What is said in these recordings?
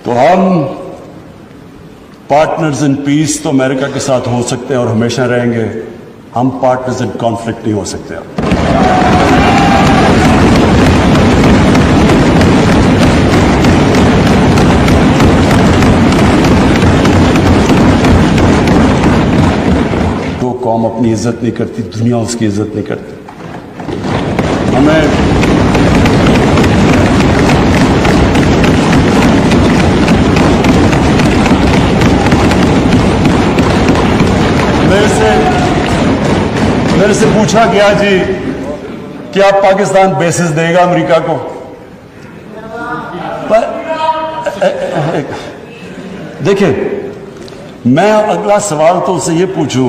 तो हम partners in peace तो अमेरिका के साथ हो सकते हैं और हमेशा रहेंगे, हम पार्टनर्स इन कॉन्फ्लिक्ट नहीं हो सकते। जो कौम अपनी इज्जत नहीं करती, दुनिया उसकी इज्जत नहीं करती। हमें मेरे से पूछा गया जी कि आप पाकिस्तान बेसिस देगा अमेरिका को, पर देखिए मैं अगला सवाल तो उससे ये पूछूं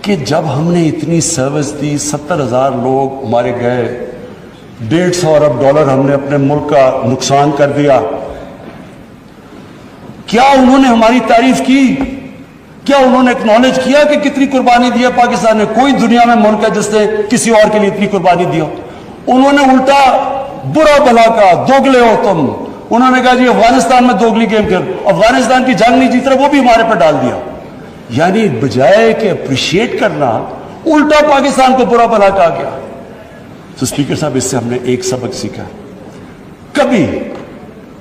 कि जब हमने इतनी सर्विस दी, 70,000 लोग हमारे गए, $150 अरब हमने अपने मुल्क का नुकसान कर दिया, क्या उन्होंने हमारी तारीफ की? क्या उन्होंने एक्नॉलेज किया कि कितनी कुर्बानी दी है पाकिस्तान ने? कोई दुनिया में मुल्क है जिसने किसी और के लिए इतनी कुर्बानी दी हो? उन्होंने उल्टा बुरा भला कहा, दोगले हो तुम। उन्होंने कहा जी अफगानिस्तान में दोगली गेम खेल, अफगानिस्तान की जंग नहीं जीत रहा, वो भी हमारे पर डाल दिया। यानी बजाय के अप्रिशिएट करना, उल्टा पाकिस्तान को बुरा भला कहा गया। तो स्पीकर साहब, इससे हमने एक सबक सीखा, कभी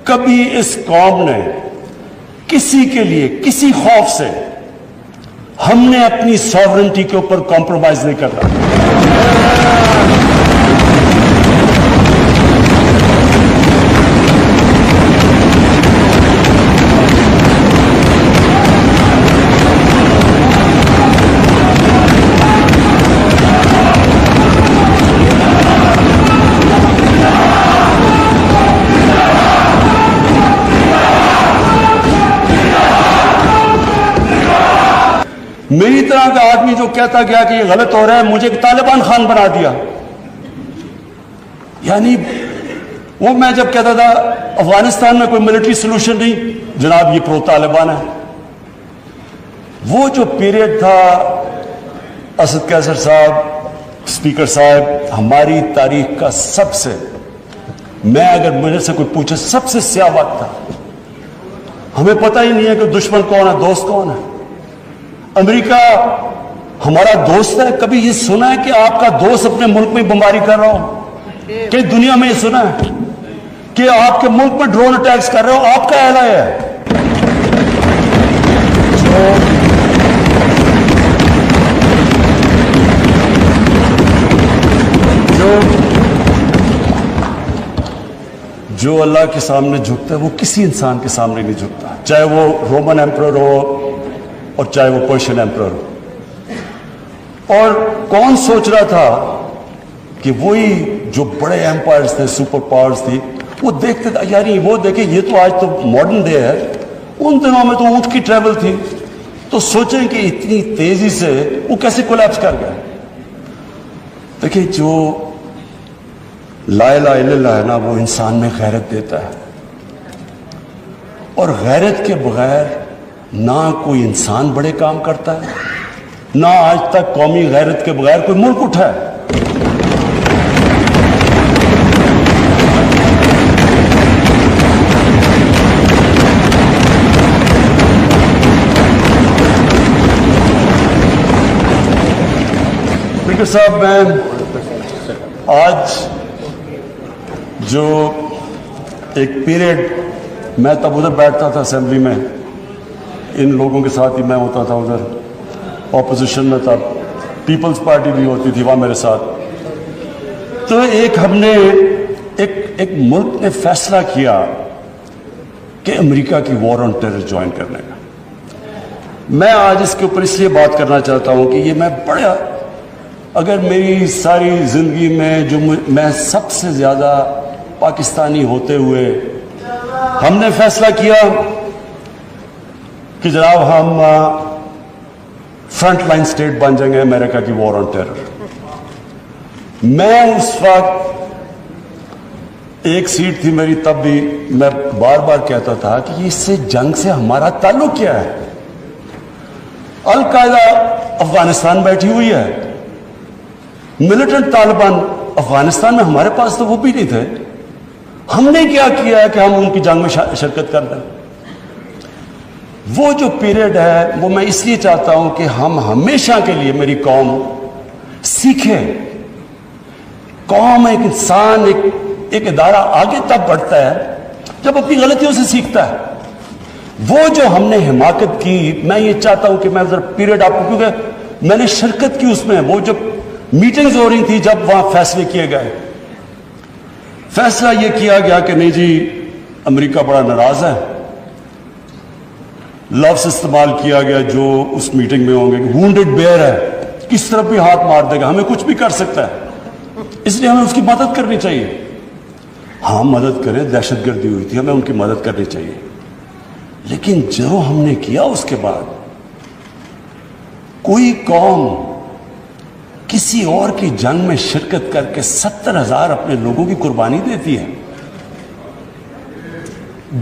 कभी इस कौम ने किसी के लिए, किसी खौफ से हमने अपनी सॉवरेंटी के ऊपर कॉम्प्रोमाइज नहीं करना। मेरी तरह का आदमी जो कहता गया कि ये गलत हो रहा है, मुझे तालिबान खान बना दिया। यानी वो मैं जब कहता था अफगानिस्तान में कोई मिलिट्री सोल्यूशन नहीं, जनाब ये प्रो तालिबान है। वो जो पीरियड था, असद कैसर साहब, स्पीकर साहब, हमारी तारीख का सबसे, मैं अगर मेरे से कोई पूछे, सबसे स्याह वक्त था। हमें पता ही नहीं है कि दुश्मन कौन है, दोस्त कौन है। अमेरिका हमारा दोस्त है? कभी ये सुना है कि आपका दोस्त अपने मुल्क में बमबारी कर रहा हो? कई दुनिया में ये सुना है कि आपके मुल्क में ड्रोन अटैक्स कर रहे हो? आपका एलाय है जो अल्लाह के सामने झुकता है वो किसी इंसान के सामने नहीं झुकता, चाहे वो रोमन एम्परर हो और चाहे वो पर्शियन एम्परर हो। और कौन सोच रहा था कि वही जो बड़े एम्पायर्स थे, सुपर पावर्स थी, वो देखते थे यार वो देखे, ये तो आज तो मॉडर्न डे है, उन दिनों में तो ऊंट की ट्रेवल थी, तो सोचें कि इतनी तेजी से वो कैसे कोलैप्स कर गया। देखिए जो ला इलाहा इल्लल्लाह है ना, वो इंसान में गैरत देता है, और गैरत के बगैर ना कोई इंसान बड़े काम करता है, ना आज तक कौमी गैरत के बगैर कोई मुल्क उठा है। स्पीकर साहब, मैं आज जो एक पीरियड मैं तब उधर बैठता था असेंबली में, इन लोगों के साथ ही मैं होता था, उधर ऑपोजिशन में था, पीपल्स पार्टी भी होती थी वहां मेरे साथ। तो एक हमने एक मुल्क ने फैसला किया कि अमेरिका की वॉर ऑन टेरर ज्वाइन करने का। मैं आज इसके ऊपर इसलिए बात करना चाहता हूं कि ये मैं बड़ा, अगर मेरी सारी जिंदगी में जो मैं सबसे ज्यादा पाकिस्तानी होते हुए हमने फैसला किया कि जनाब हम फ्रंट लाइन स्टेट बन जाएंगे अमेरिका की वॉर ऑन टेरर। मैं उस वक्त एक सीट थी मेरी, तब भी मैं बार बार कहता था कि इससे जंग से हमारा ताल्लुक क्या है? अल कायदा अफगानिस्तान बैठी हुई है, मिलिटेंट तालिबान अफगानिस्तान में, हमारे पास तो वो भी नहीं थे। हमने क्या किया है कि हम उनकी जंग में शिरकत कर दें? वो जो पीरियड है वो मैं इसलिए चाहता हूं कि हम हमेशा के लिए, मेरी कौम सीखे। कौम, एक इंसान, एक इदारा आगे तब बढ़ता है जब अपनी गलतियों से सीखता है। वो जो हमने हिमाकत की, मैं ये चाहता हूं कि मैं जरा पीरियड आपको, क्योंकि मैंने शिरकत की उसमें, वो जब मीटिंग्स हो रही थी, जब वहां फैसले किए गए, फैसला ये किया गया कि नहीं जी, अमेरिका बड़ा नाराज है। लफ्ज इस्तेमाल किया गया जो उस मीटिंग में होंगे, वुंडेड बेयर है, किस तरफ भी हाथ मार देगा, हमें कुछ भी कर सकता है, इसलिए हमें उसकी मदद करनी चाहिए। हाँ, मदद करें, दहशतगर्दी हुई थी, हमें उनकी मदद करनी चाहिए। लेकिन जो हमने किया उसके बाद, कोई कौम किसी और की जंग में शिरकत करके 70,000 अपने लोगों की कुर्बानी देती है,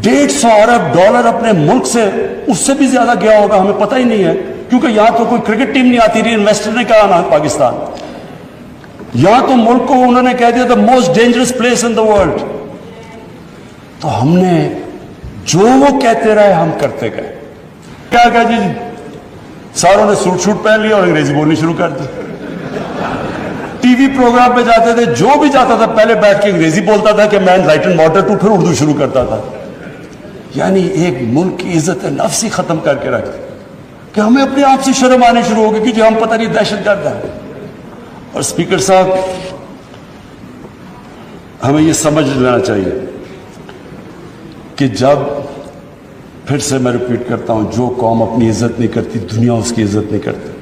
$150 अरब अपने मुल्क से, उससे भी ज्यादा गया होगा, हमें पता ही नहीं है, क्योंकि यहां तो कोई क्रिकेट टीम नहीं आती रही, इन्वेस्टर ने कहा ना पाकिस्तान, यहां तो मुल्क को उन्होंने कह दिया the most dangerous place in the world. तो हमने जो वो कहते रहे हम करते गए। क्या कहा जी, सारों ने सूट शूट पहन लिया और अंग्रेजी बोलनी शुरू कर दी। टीवी प्रोग्राम पे जाते थे, जो भी जाता था पहले बैठ के अंग्रेजी बोलता था कि मैं एनलाइटन मॉडरेट, फिर उर्दू शुरू करता था। यानी एक मुल्क की इज्जत नफ्स ही खत्म करके रख दी कि हमें अपने आप से शर्म आने शुरू हो गई कि हम पता नहीं दहशतगर्द हैं। और स्पीकर साहब, हमें यह समझ लेना चाहिए कि जब, फिर से मैं रिपीट करता हूं, जो कौम अपनी इज्जत नहीं करती, दुनिया उसकी इज्जत नहीं करती।